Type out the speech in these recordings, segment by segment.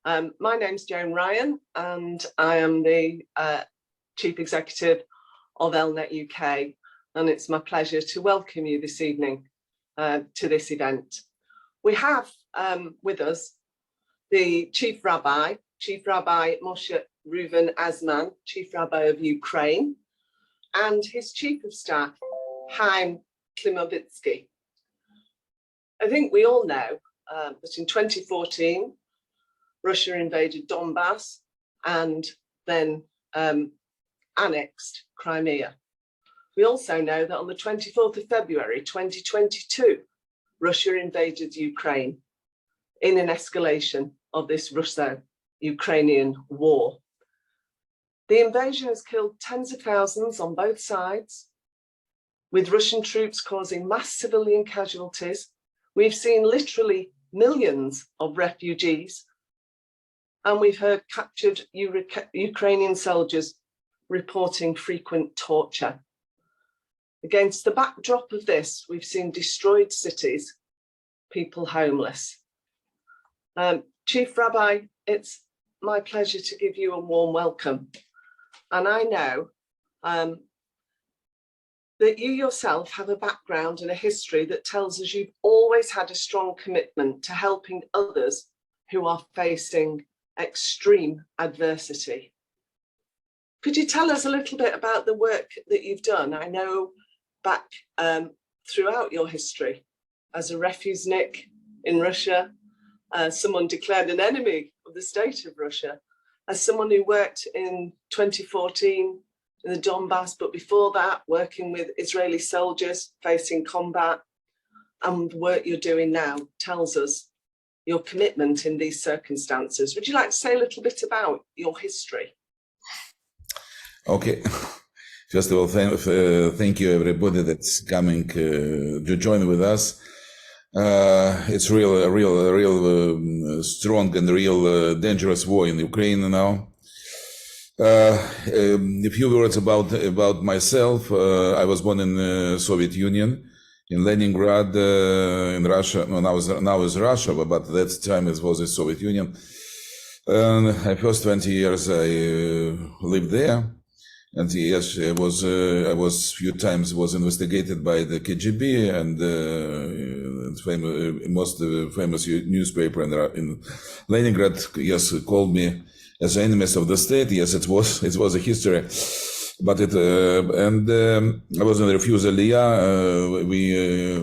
My name's Joan Ryan, and I am the Chief Executive of FELNET UK, and it's my pleasure to welcome you this evening to this event. We have with us the Chief Rabbi Moshe Reuven Azman, Chief Rabbi of Ukraine, and his Chief of Staff, Chaim Klimovitsky. I think we all know that in 2014, Russia invaded Donbass and then annexed Crimea. We also know that on the 24th of February 2022, Russia invaded Ukraine in an escalation of this Russo-Ukrainian war. The invasion has killed tens of thousands on both sides, with Russian troops causing mass civilian casualties. We've seen literally millions of refugees, and we've heard captured Ukrainian soldiers reporting frequent torture. Against the backdrop of this, we've seen destroyed cities, people homeless. Chief Rabbi, it's my pleasure to give you a warm welcome. And I know that you yourself have a background and a history that tells us you've always had a strong commitment to helping others who are facing extreme adversity. Could you tell us a little bit about the work that you've done? I know back throughout your history as a refugenik in Russia, someone declared an enemy of the state of Russia, as someone who worked in 2014 in the Donbass, but before that, working with Israeli soldiers facing combat, and the work you're doing now tells us your commitment in these circumstances. Would you like to say a little bit about your history? Okay. First of all, thank you everybody that's coming to join with us. It's a real strong and real dangerous war in Ukraine now. A few words about myself. I was born in Soviet Union, in Leningrad, in Russia. No, now is Russia, but at that time it was the Soviet Union. And the first 20 years I lived there. And yes, I was few times was investigated by the KGB and most famous newspaper in Leningrad. Yes, called me as enemies of the state. Yes, it was a history, but I was in the refusal Aliyah. We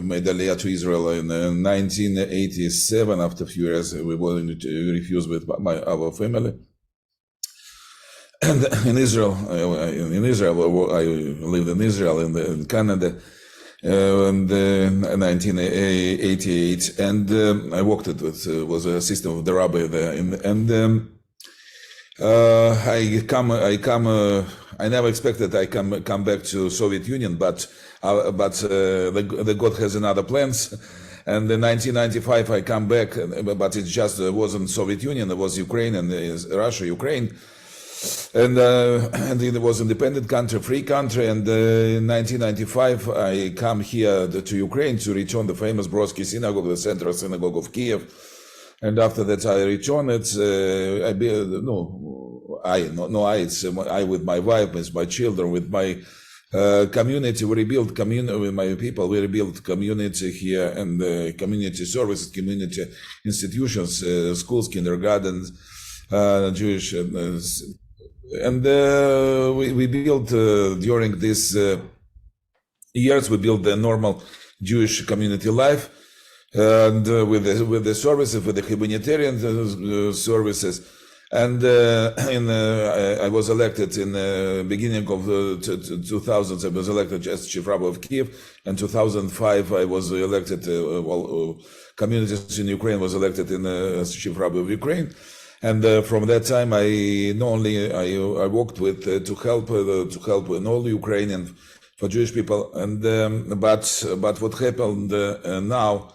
made Aliyah to Israel in 1987. After a few years, we were refused with our family. And in Israel, I lived in Israel, in Canada, in 1988, and I worked was an assistant of the rabbi there, I never expected I come back to Soviet Union, but the God has another plans. And in 1995 I come back, but it just wasn't Soviet Union, it was Ukraine and Russia, Ukraine. And it was independent country, free country. And in 1995, I come here to Ukraine to return the famous Brodsky Synagogue, the Central Synagogue of Kiev. And after that, I return it. I with my wife, with my children, with my community. We rebuild community with my people. We rebuild community here and community services, community institutions, schools, kindergartens, Jewish. And we built during these years, we built the normal Jewish community life, and with the services, with the humanitarian services. And I was elected in the beginning of 2000s. I was elected as Chief Rabbi of Kiev. In 2005, I was elected. Communities in Ukraine was elected as Chief Rabbi of Ukraine. And from that time, I worked with to help in all Ukrainian for Jewish people. And but what happened now,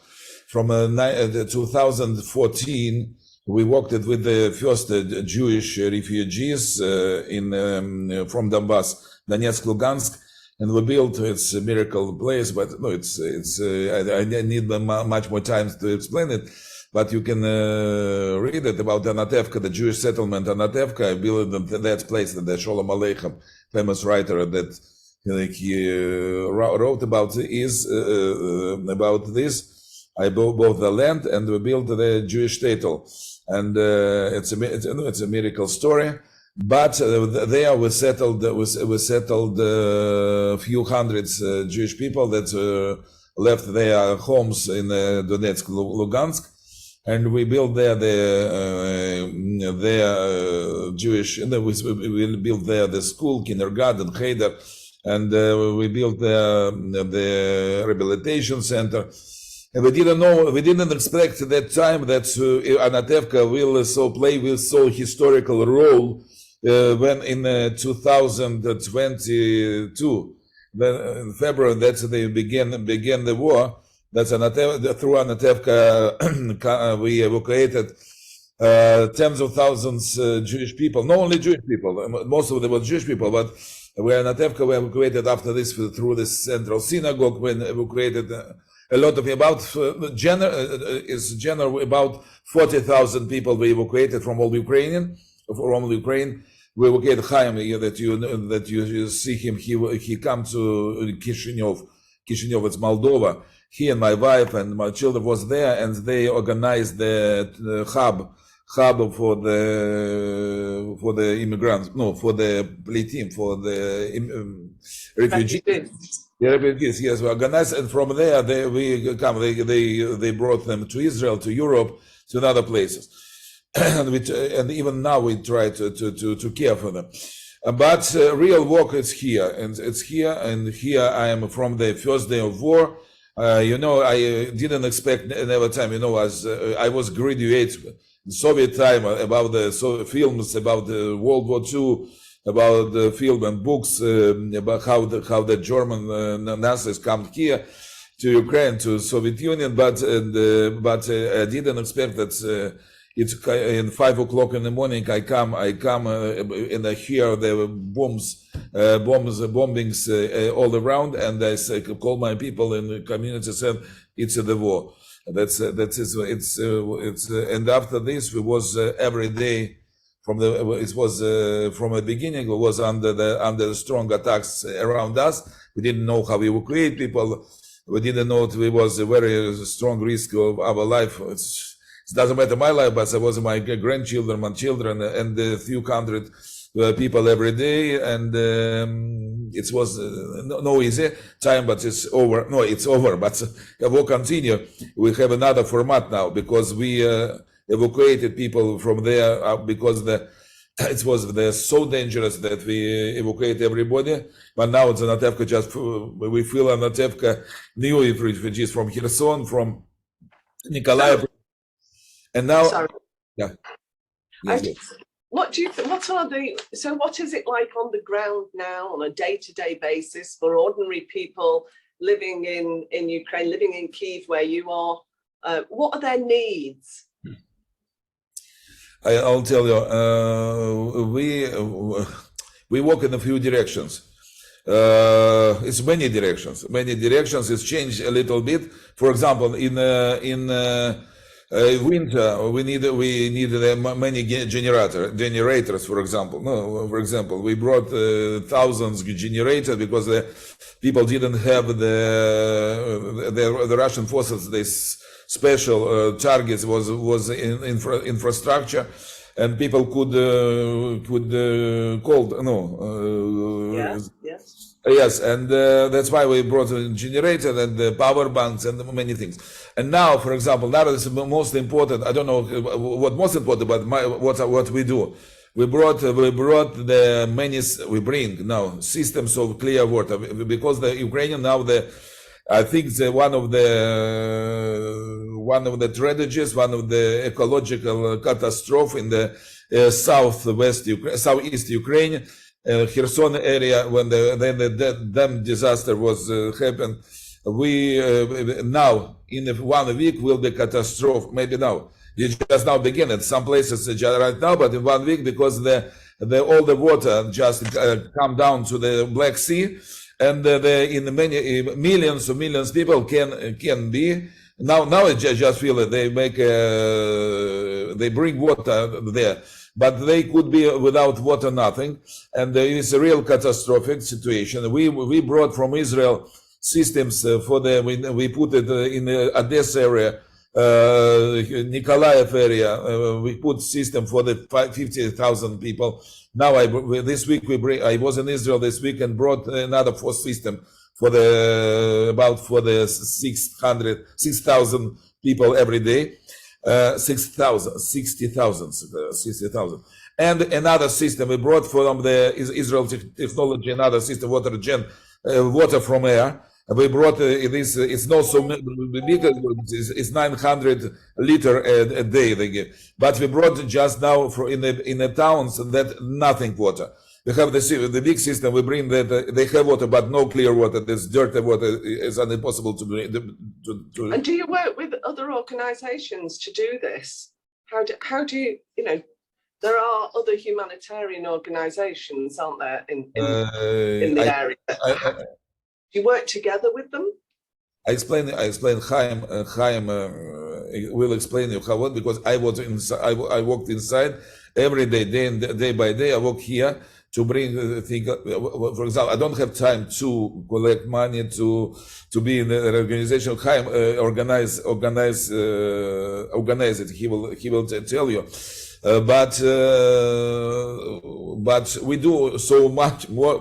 from 2014, we worked with the first Jewish refugees from Donbass, Donetsk, Lugansk, and we built. It's a miracle place, but no, I need much more time to explain it. but you can read it about Anatevka, the Jewish settlement Anatevka. I built that place, the Sholem Aleichem, famous writer that he wrote about about this. I bought the land and we built the Jewish shtetl, and it's a miracle story. But there we settled a few hundreds Jewish people that left their homes in Donetsk, Lugansk, and we built there the Jewish. We built there the school, kindergarten, cheder, and we built the rehabilitation center. And we didn't expect at that time that Anatevka will play historical role when in 2022, in February, that's they began the war. That's through Anatevka, we evacuated tens of thousands Jewish people, not only Jewish people, most of them were Jewish people, but where Anatevka we evacuated after this through the central synagogue, when evacuated a lot of about about 40,000 people we evacuated from all Ukraine. We evacuated Chaim, that you see him. He come to Kishinev. Kishinev, it's Moldova. He and my wife and my children was there, and they organized the hub for the immigrants, for the Plitim, for the refugees. The refugees, yes, we organized, and from there they brought them to Israel, to Europe, to other places, and even now we try to care for them. But real work is here, and here I am from the first day of war. I didn't expect never time. As I was graduate in Soviet time about the films about the World War II. About the film and books about how the German Nazis come here to Ukraine, to Soviet Union, but I didn't expect that it's in 5 o'clock in the morning. I come and I hear the bombings all around, and I call my people in the community, said it's the war. That's and after this we was every day. From the beginning, it was under the strong attacks around us. We didn't know how we evacuate people. We didn't know it was a very strong risk of our life. It doesn't matter my life, but it was my grandchildren, my children, and a few hundred people every day. And it was no easy time, but it's over. No, it's over, but it will continue. We have another format now because we evacuated people from there because it was so dangerous that we evacuate everybody. But now it's Anatevka. We feel Anatevka new refugees from Kherson, from Nikolaev, and now. Sorry. Yeah. Yes, yes. What do you think? What is it like on the ground now on a day-to-day basis for ordinary people living in Ukraine, living in Kyiv, where you are? What are their needs? I'll tell you, we walk in a few directions. It's many directions. It's changed a little bit. For example, in winter, we need many generators. For example, we brought thousands of generators because the people didn't have the Russian forces. This special targets was in infrastructure, and people could call. Yes, and that's why we brought a generator and the power banks and many things. And now, for example, now is the most important. I don't know what most important, but what we do. We bring now systems of clear water because the Ukrainian now I think one of the tragedies, one of the ecological catastrophe in the southeast Ukraine, Kherson area, when the dam disaster was happened. We now in 1 week will be catastrophe. Maybe now you just now begin at some places right now, but in 1 week because all the water just come down to the Black Sea. And in many millions of people can be Now I just feel that they make they bring water there, but they could be without water nothing, and it's a real catastrophic situation. We brought from Israel systems for the we put it in the Odessa area, Nikolaev area. We put system for the 50,000 people. Now this week I was in Israel this week and brought another four system for the 6,000 people every day, 60,000, and another system we brought from the Israel technology, another system, water from air. We brought this. It's not so big. It's 900 liter a day they give, but we brought just now in the towns that nothing water. We have the big system. We bring that they have water, but no clear water. There's dirty water. It's impossible to bring. And do you work with other organisations to do this? How do you? There are other humanitarian organisations, aren't there, in the area? Do you work together with them? I explain Chaim. Chaim will explain you how, because I was inside. I worked inside every day, day by day. I work here to bring things. For example, I don't have time to collect money to be in the organization. Chaim organize it. He will tell you. But we do so much more.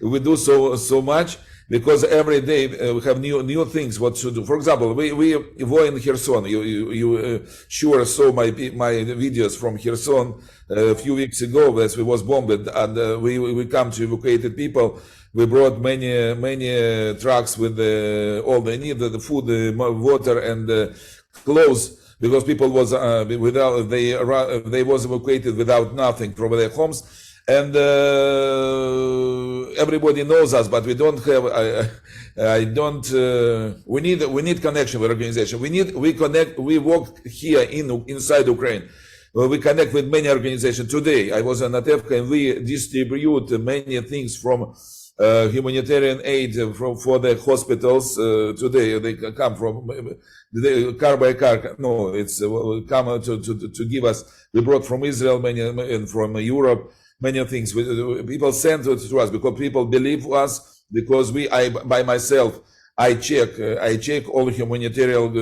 We do so much. Because every day we have new things what to do. For example, we were in Kherson. You sure saw my videos from Kherson a few weeks ago as we was bombed, and we come to evacuated people. We brought many trucks with all they need, the food, water, and clothes, because people was without they was evacuated without nothing from their homes. And everybody knows us, but we don't have. We need connection with organization. We connect. We work here inside Ukraine. We connect with many organizations. Today, I was in Atevka, and we distribute many things from humanitarian aid for the hospitals. Today, they come from car by car. No, it's come to give us. We brought from Israel many, and from Europe. Many things people send to us because people believe us, because by myself I check all humanitarian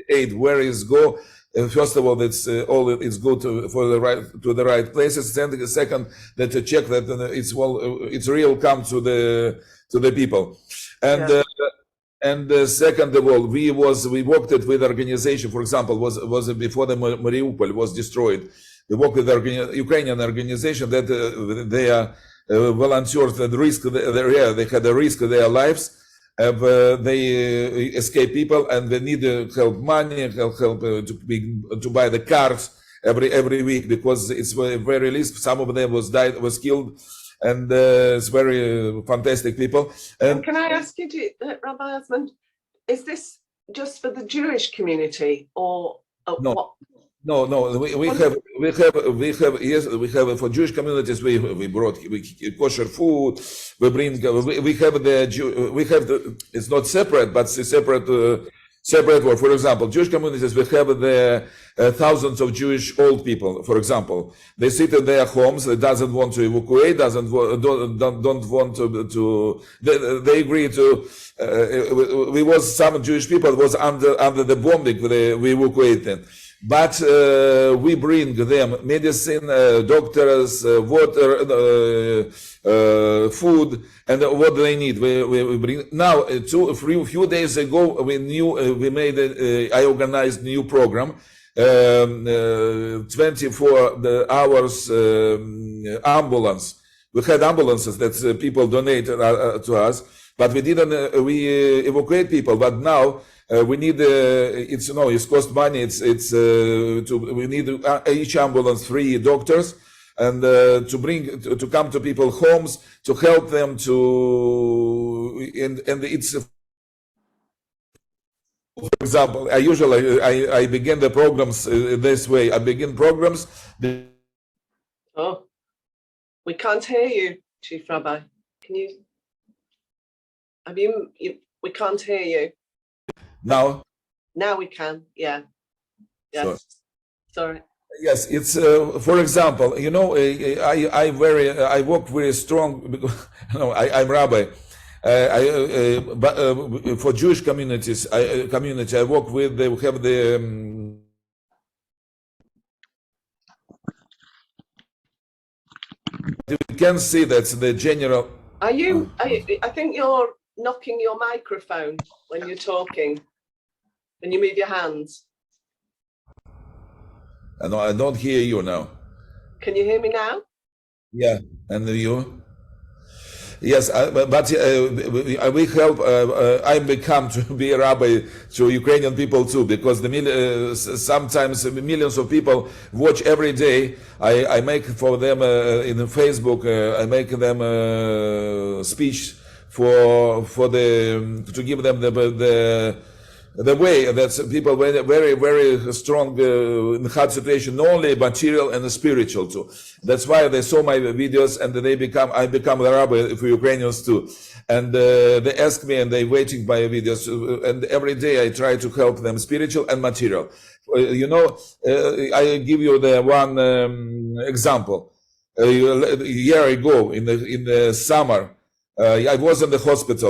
aid where is go. First of all, that's all it's go to the right places. Second, that to check that it's real come to the people, and. Yeah. And second of all, we worked it with organization. For example, was before the Mariupol was destroyed. We work with Ukrainian organization that they are volunteers that risk they had a risk their lives. They escape people, and they need help money, help to buy the cars every week, because it's very risk. Some of them was killed, and it's very fantastic people. And can I ask you, Rabbi Azman, is this just for the Jewish community, or no? What? No, we have yes, we have for Jewish communities. We brought kosher food. We bring we have it's not separate, but it's separate work. For example, Jewish communities, we have the thousands of Jewish old people. For example, they sit in their homes. They doesn't want to evacuate. Don't want to. They agree to. We was some Jewish people was under the bombing. We evacuated. But we bring them medicine, doctors, water, food, and what they need. We bring now. A few days ago, I organized new program, 24 hours ambulance. We had ambulances that people donated to us, but we didn't. We evacuate people, but now. We need it's cost money. We need each ambulance 3 doctors, and to come to people's homes to help them and it's for example, I begin the programs this way. I begin programs. Oh, we can't hear you, Chief Rabbi. Can you? We can't hear you. Now? Now we can, yeah. Yes. So, sorry. yes, it's for example, you know, I work very strong because I'm rabbi. But for Jewish communities, I work with. They have the. You can see that's the general. Are you? I think you're knocking your microphone when you're talking, and you move your hands. I don't hear you now. Can you hear me now? Yeah, and you? Yes, but we help. I become to be a rabbi to Ukrainian people too, because sometimes millions of people watch every day. I make for them in Facebook. I make them speech to give them the way that people very, very strong in hard situation, not only material and spiritual too. That's why they saw my videos and I become the rabbi for Ukrainians too. And they ask me and they waiting my videos. And every day I try to help them spiritual and material. You know, I give you the one example. A year ago in the summer, I was in the hospital.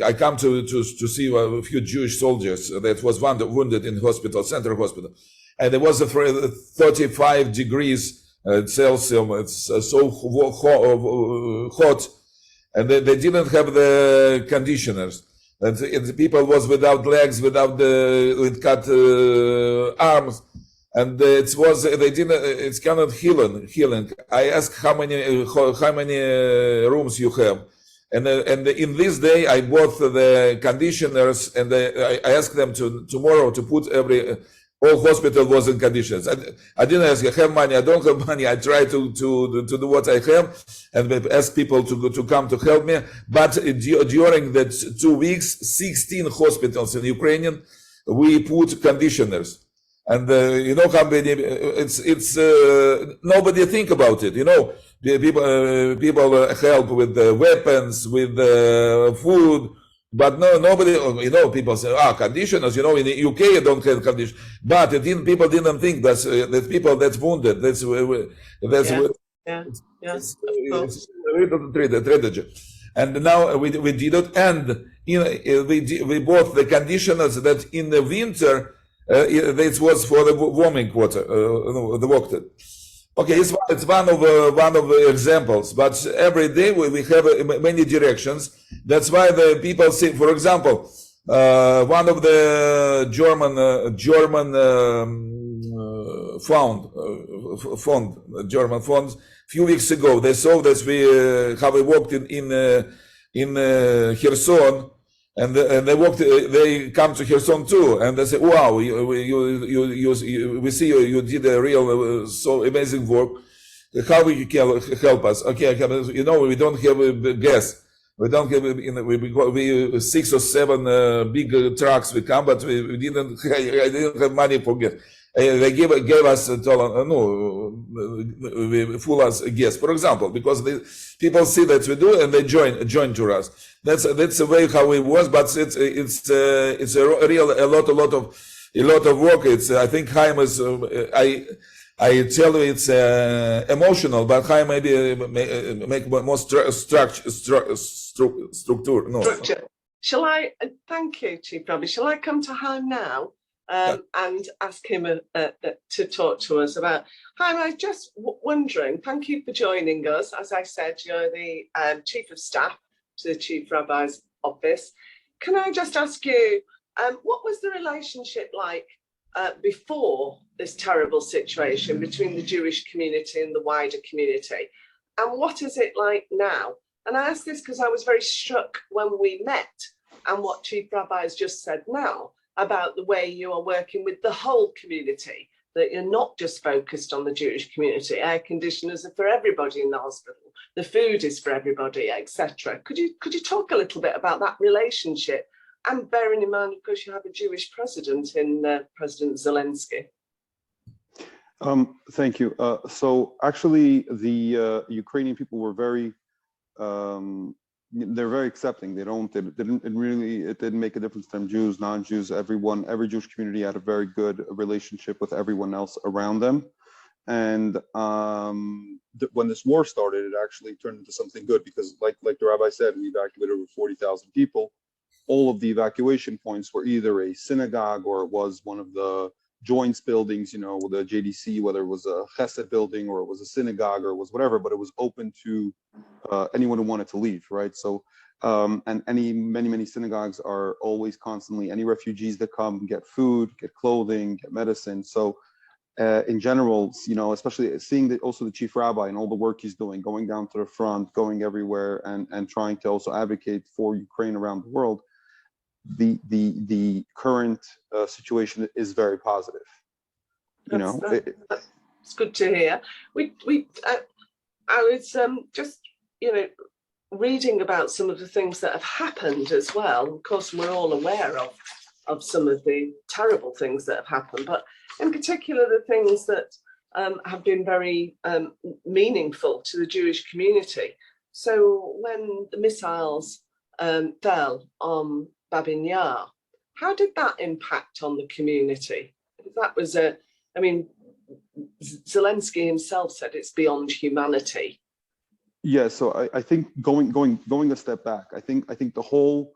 I come to see a few Jewish soldiers that was wounded in hospital, Center Hospital, and it was 35 degrees Celsius. It's so hot, and they didn't have the conditioners. And the people was without legs, with cut arms, and it's kind of healing. I asked how many rooms you have. And in this day, I bought the conditioners, and I asked them tomorrow to put all hospital was in conditions. I didn't ask, I have money, I don't have money. I try to do what I have and ask people to come to help me. But during that 2 weeks, 16 hospitals in Ukrainian, we put conditioners. And you know how many, it's nobody think about it, you know. People help with weapons, with food, but nobody, you know, people say, conditioners, you know, in the UK you don't have conditioners. But people didn't think that people that's wounded, that's strategy. And now we did it, and we bought the conditioners that in the winter, this was for the warming water, the water. Okay, it's one of the examples, but every day we have many directions. That's why the people say, for example, one of the German funds, few weeks ago, they saw that how we walked in Kherson. And they come to Kherson too, and they say, "Wow, we see you did a real so amazing work. How we can help us?" Okay, you know, we don't have gas. We don't have. We 6 or 7 big trucks. We come, but I didn't have money for gas. They gave us we full as gas, for example, because people see that we do and they join to us. That's the way how it was, but it's a lot of work. I think Chaim is I tell you it's emotional, but Chaim maybe make more structure. No. Structure. Shall I? Thank you, Chief Rabbi. Shall I come to Chaim now? And ask him to talk to us about. Chaim, I was just wondering, thank you for joining us. As I said, you're the Chief of Staff to the Chief Rabbi's office. Can I just ask you, what was the relationship like before this terrible situation between the Jewish community and the wider community? And what is it like now? And I ask this because I was very struck when we met and what Chief Rabbi has just said now, about the way you are working with the whole community, that you're not just focused on the Jewish community. Air conditioners are for everybody in the hospital. The food is for everybody, etc. Could you talk a little bit about that relationship? And bearing in mind, of course, you have a Jewish president in President Zelensky. Thank you. So actually, the Ukrainian people were very they're very accepting. It didn't make a difference to them, Jews, non-Jews, everyone, every Jewish community had a very good relationship with everyone else around them. And when this war started, it actually turned into something good, because like the rabbi said, we evacuated over 40,000 people. All of the evacuation points were either a synagogue or it was one of the joints buildings, you know, with the JDC, whether it was a Chesed building or it was a synagogue or it was whatever, but it was open to anyone who wanted to leave, right? So, and many synagogues are always constantly, any refugees that come get food, get clothing, get medicine. So in general, you know, especially seeing that also the chief rabbi and all the work he's doing, going down to the front, going everywhere, and trying to also advocate for Ukraine around the world, the current situation is very positive. You know, it's good to hear. I was just, you know, reading about some of the things that have happened as well. Of course, we're all aware of some of the terrible things that have happened, but in particular, the things that have been very meaningful to the Jewish community. So when the missiles fell on Babin Yar, how did that impact on the community? That was I mean, Zelensky himself said it's beyond humanity. Yeah, so I think going a step back, I think the whole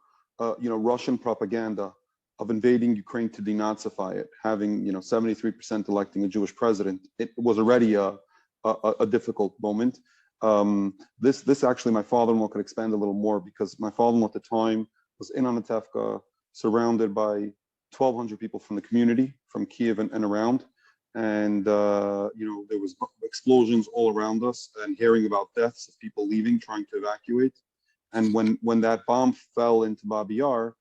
you know, Russian propaganda of invading Ukraine to denazify it, having, you know, 73% electing a Jewish president, it was already a difficult moment. This actually, my father-in-law could expand a little more, because my father-in-law at the time was in Anatevka, surrounded by 1,200 people from the community, from Kiev and around. And, you know, there was explosions all around us, and hearing about deaths of people leaving, trying to evacuate. And when that bomb fell into Babi Yar,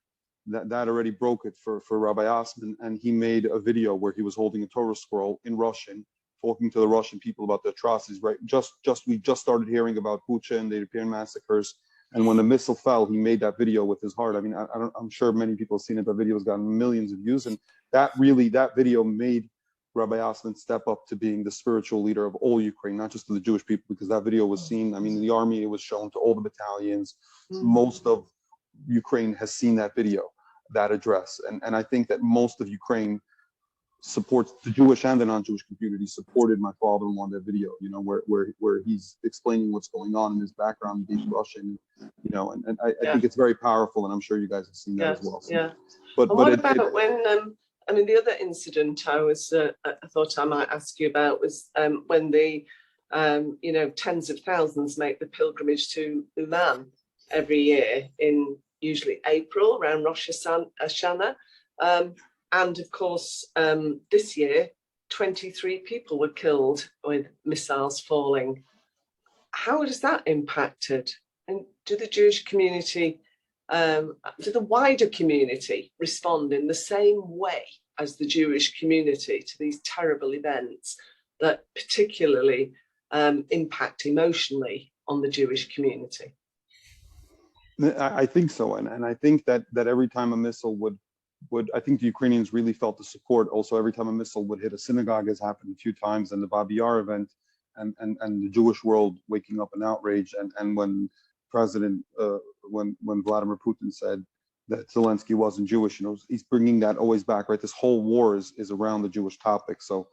that already broke it for Rabbi Azman, and he made a video where he was holding a Torah scroll in Russian, talking to the Russian people about the atrocities. Right, we just started hearing about Bucha and the European massacres, and when the missile fell, he made that video with his heart. I mean, I'm sure many people have seen it. The video has gotten millions of views, and that video made Rabbi Azman step up to being the spiritual leader of all Ukraine, not just of the Jewish people, because that video was seen. I mean, in the army, it was shown to all the battalions. Most of Ukraine has seen that video, that address, and I think that most of Ukraine supports, the Jewish and the non-Jewish community supported my father-in-law in that video, you know, where he's explaining what's going on in his background, he's Russian, you know, and I think it's very powerful, and I'm sure you guys have seen that as well. So, yeah. But what about when I mean, the other incident I thought I might ask you about was when the you know, tens of thousands make the pilgrimage to Uman every year in usually April, around Rosh Hashanah. And of course, this year, 23 people were killed with missiles falling. How has that impacted? And do the Jewish community, do the wider community respond in the same way as the Jewish community to these terrible events that particularly impact emotionally on the Jewish community? I think so, and I think that every time a missile would I think the Ukrainians really felt the support. Also, every time a missile would hit a synagogue, has happened a few times, and the Babi Yar event, and the Jewish world waking up in outrage, and when when Vladimir Putin said that Zelensky wasn't Jewish, you know, he's bringing that always back, right? This whole war is around the Jewish topic. So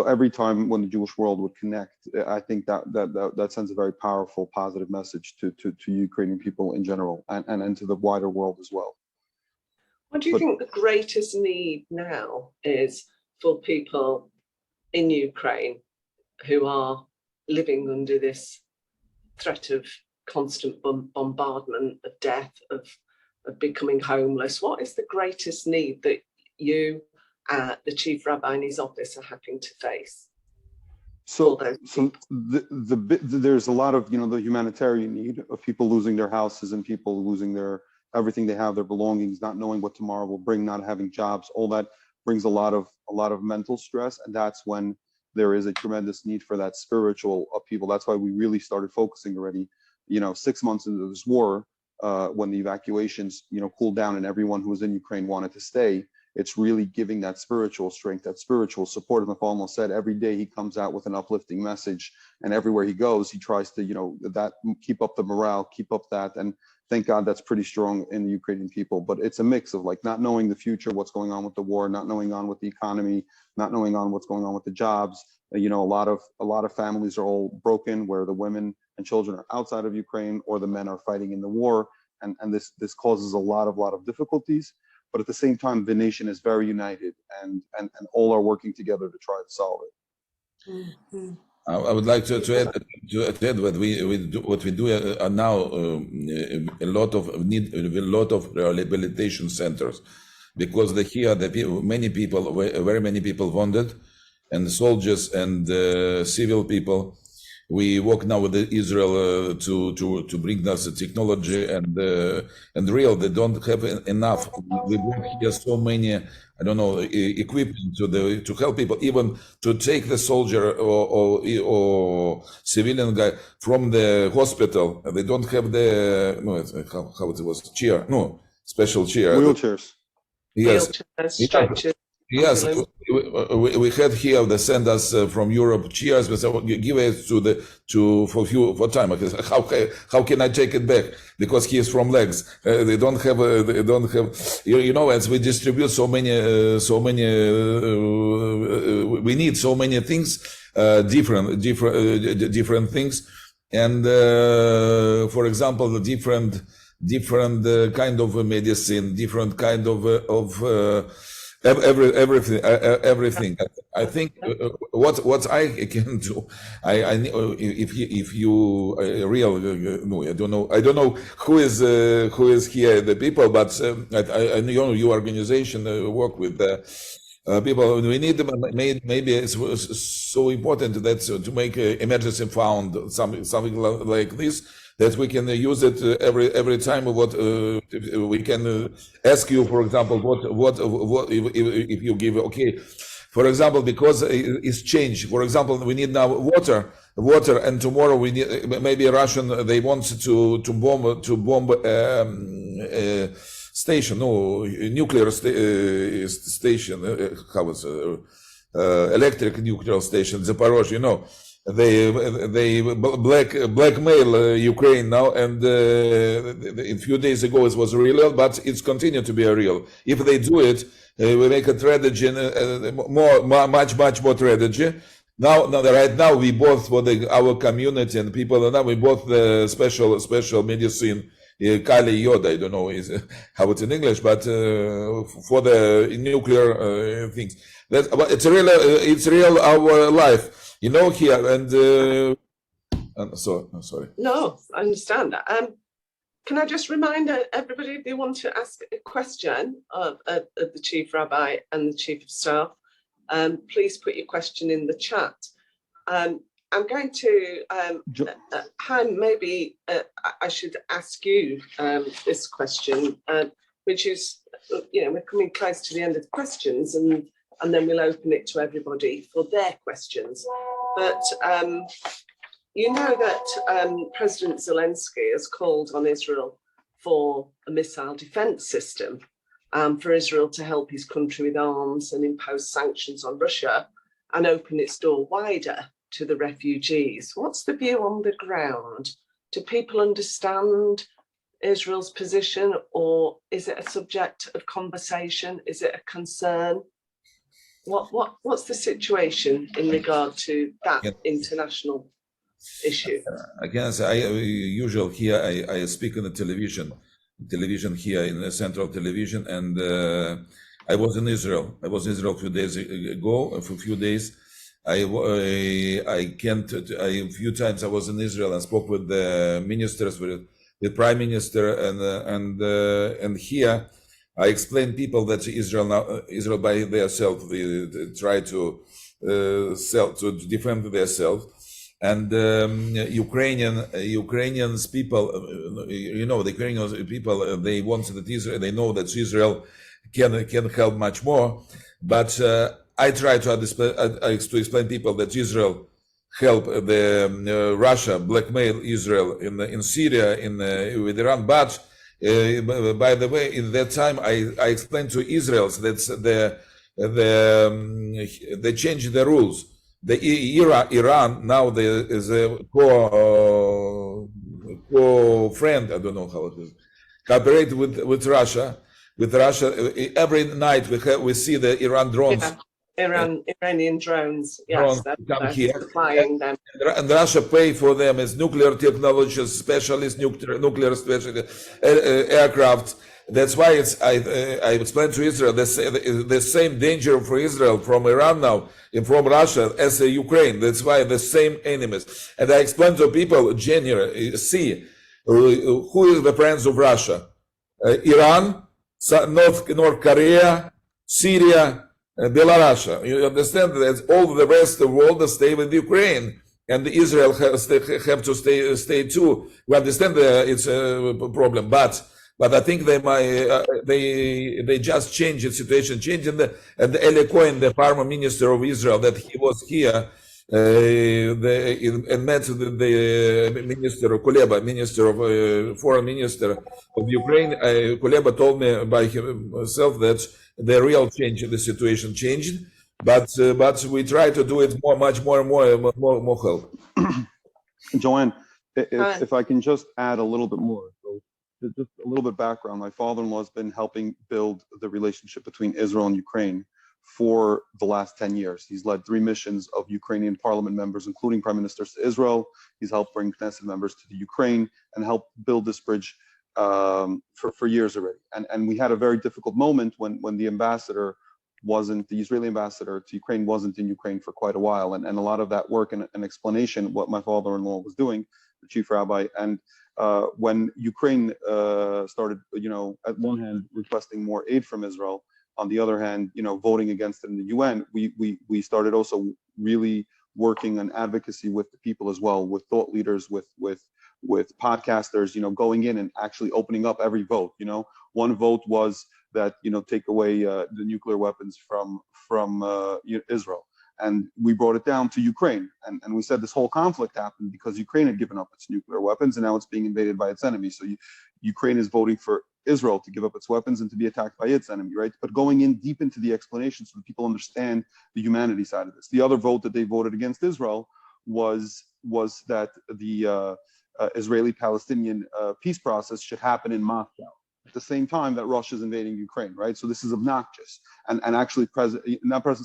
every time when the Jewish world would connect, I think that sends a very powerful, positive message to Ukrainian people in general, and to the wider world as well. What do you think the greatest need now is for people in Ukraine who are living under this threat of constant bombardment, of death, of becoming homeless? What is the greatest need that you, the Chief Rabbi and his office, are having to face? So there's a lot of, you know, the humanitarian need of people losing their houses and people losing everything they have, their belongings, not knowing what tomorrow will bring, not having jobs. All that brings a lot of mental stress, and that's when there is a tremendous need for that spiritual upheaval. That's why we really started focusing already, you know, 6 months into this war, when the evacuations, you know, cooled down and everyone who was in Ukraine wanted to stay. It's really giving that spiritual strength, that spiritual support. And the Fallen said every day he comes out with an uplifting message, and everywhere he goes, he tries to, that keep up the morale, keep up that. And thank God that's pretty strong in the Ukrainian people. But it's a mix of like not knowing the future, what's going on with the war, not knowing on with the economy, not knowing on what's going on with the jobs. A lot of families are all broken, where the women and children are outside of Ukraine, or the men are fighting in the war, and this causes a lot of difficulties. But at the same time, the nation is very united, and all are working together to try to solve it. Mm-hmm. I would like to add what we do now. A lot of rehabilitation centers, because very many people wounded, and soldiers and civil people. We work now with Israel to bring us the technology and they don't have enough. We bring here so many, equipment to help people, even to take the soldier or civilian guy from the hospital. They don't have special chair. Wheelchairs. Yes. Wheelchairs, stretchers. Yes, we had here. They send us from Europe chairs. We said, give it for time. How can I take it back? Because he is from legs. They don't have. As we distribute so many. We need so many things, different things, and for example, the different kind of medicine, different kind of. Everything. I think what I can do. I if you real. No, I don't know who is here. The people, but I know your organization work with people. We need maybe it's so important that to make emergency fund something like this. That we can use it every time. What we can ask you, for example, what if you give for example, because it's changed. For example, we need now water, and tomorrow we need maybe Russian. They want to bomb station, nuclear station. How is electric nuclear station, Zaporozhye, They blackmail Ukraine now, and a few days ago it was real, but it's continued to be real. If they do it, we make a tragedy, much more tragedy. Now, right now, we both for our community and people. Now we both the special medicine. Kali Yoda, I don't know how it's in English, but for the nuclear things, it's real our life. Here, and sorry. No, I understand that. Can I just remind everybody, if they want to ask a question of the Chief Rabbi and the Chief of Staff, please put your question in the chat. I'm going to, Chaim, maybe I should ask you this question, which is, we're coming close to the end of the questions, and then we'll open it to everybody for their questions. But you know that President Zelensky has called on Israel for a missile defense system, for Israel to help his country with arms and impose sanctions on Russia and open its door wider to the refugees. What's the view on the ground? Do people understand Israel's position, or is it a subject of conversation? Is it a concern? What's the situation in regard to that international issue? Again, usually here I speak on the television here in the Central Television, and I was in Israel. I was in Israel a few days ago. For a few days, a few times I was in Israel and spoke with the ministers, with the Prime Minister, and here. I explain people that Israel by themselves, they try to defend themselves, and Ukrainians people, the Ukrainian people, they want that Israel. They know that Israel can help much more, but I try to explain people that Israel help the Russia blackmail Israel in Syria with Iran, but By the way, in that time, I explained to Israelis that they changed the rules. Iran now there is a co-friend. I don't know how it is. Cooperate with Russia. With Russia, every night we see the Iran drones. Yeah. Iranian drones. Yes, Drones come here. Supplying them. And Russia pay for them as nuclear technology specialists, nuclear specialist aircraft. That's why I explained to Israel the same danger for Israel from Iran now and from Russia as Ukraine. That's why the same enemies. And I explained to people, see who is the friends of Russia: Iran, North Korea, Syria, Belarus. You understand that all the rest of the world stay with Ukraine, and Israel have to stay too. We understand it's a problem, but I think they just changed the situation, changing and Eli Cohen, the former minister of Israel, that he was here and met the minister Kuleba, minister of foreign minister of Ukraine. Kuleba told me by himself that the real change in the situation changed, but we try to do it much more help. Joanne, if I can just add a little bit more. So just a little bit background. My father-in-law has been helping build the relationship between Israel and Ukraine for the last 10 years. He's led 3 missions of Ukrainian parliament members, including prime ministers, to Israel. He's helped bring Knesset members to the Ukraine and helped build this bridge for years already. And we had a very difficult moment when the Israeli ambassador to Ukraine wasn't in Ukraine for quite a while. And a lot of that work and explanation, what my father-in-law was doing, the chief rabbi, and when Ukraine started, at one hand requesting more aid from Israel, on the other hand, voting against it in the UN, we started also really working on advocacy with the people as well, with thought leaders, with podcasters, going in and actually opening up every vote. One vote was that take away the nuclear weapons from Israel. And we brought it down to Ukraine. And we said this whole conflict happened because Ukraine had given up its nuclear weapons and now it's being invaded by its enemy. So Ukraine is voting for Israel to give up its weapons and to be attacked by its enemy, right? But going in deep into the explanation so that people understand the humanity side of this. The other vote that they voted against Israel was that the Israeli-Palestinian peace process should happen in Moscow at the same time that Russia is invading Ukraine, right? So this is obnoxious. And actually,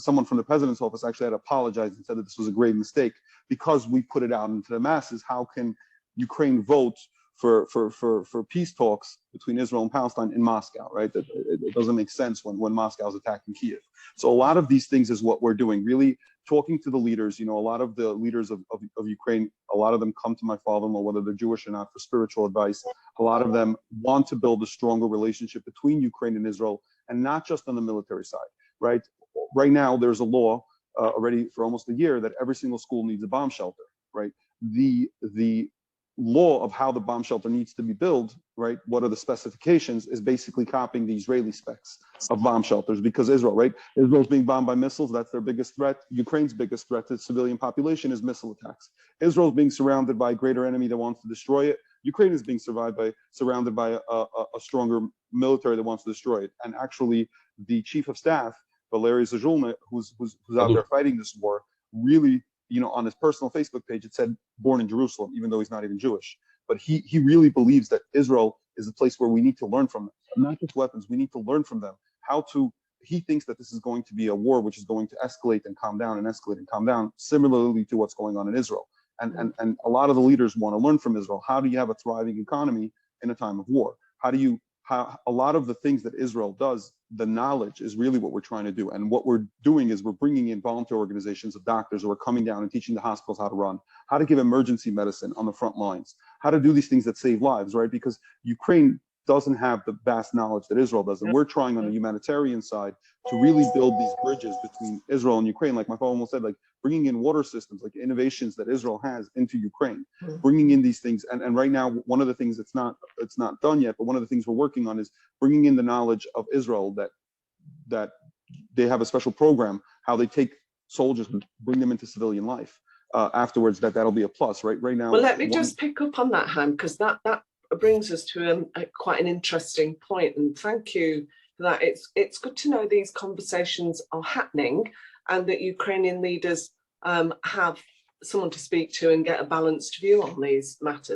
someone from the president's office actually had apologized and said that this was a grave mistake because we put it out into the masses. How can Ukraine vote for peace talks between Israel and Palestine in Moscow, right? It doesn't make sense when Moscow is attacking Kiev. So a lot of these things is what we're doing, really talking to the leaders. A lot of the leaders of Ukraine, a lot of them come to my father-in-law, whether they're Jewish or not, for spiritual advice. A lot of them want to build a stronger relationship between Ukraine and Israel, and not just on the military side, right? Right now, there's a law already for almost a year that every single school needs a bomb shelter, right? The law of how the bomb shelter needs to be built, right? What are the specifications is basically copying the Israeli specs of bomb shelters because Israel, right? Israel's being bombed by missiles. That's their biggest threat. Ukraine's biggest threat to the civilian population is missile attacks. Israel's being surrounded by a greater enemy that wants to destroy it. Ukraine is being surrounded by a stronger military that wants to destroy it. And actually, the chief of staff, Valery Zazulny, who's out there fighting this war, really, on his personal Facebook page, it said born in Jerusalem, even though he's not even Jewish. But he really believes that Israel is a place where we need to learn from them. Not just weapons, we need to learn from them he thinks that this is going to be a war which is going to escalate and calm down and escalate and calm down, similarly to what's going on in Israel. And a lot of the leaders want to learn from Israel. How do you have a thriving economy in a time of war? How a lot of the things that Israel does, the knowledge is really what we're trying to do. And what we're doing is we're bringing in volunteer organizations of doctors who are coming down and teaching the hospitals how to run, how to give emergency medicine on the front lines, how to do these things that save lives, right? Because Ukraine doesn't have the vast knowledge that Israel does. And we're trying on the humanitarian side to really build these bridges between Israel and Ukraine. Like my father almost said, like bringing in water systems, like innovations that Israel has into Ukraine, bringing in these things. And right now, one of the things it's not done yet, but one of the things we're working on is bringing in the knowledge of Israel that they have a special program, how they take soldiers and bring them into civilian life. Afterwards, that'll be a plus, right? Right now. Well, let me just pick up on that, Chaim, because that brings us to quite an interesting point, and thank you for that. It's good to know these conversations are happening and that Ukrainian leaders have someone to speak to and get a balanced view on these matters.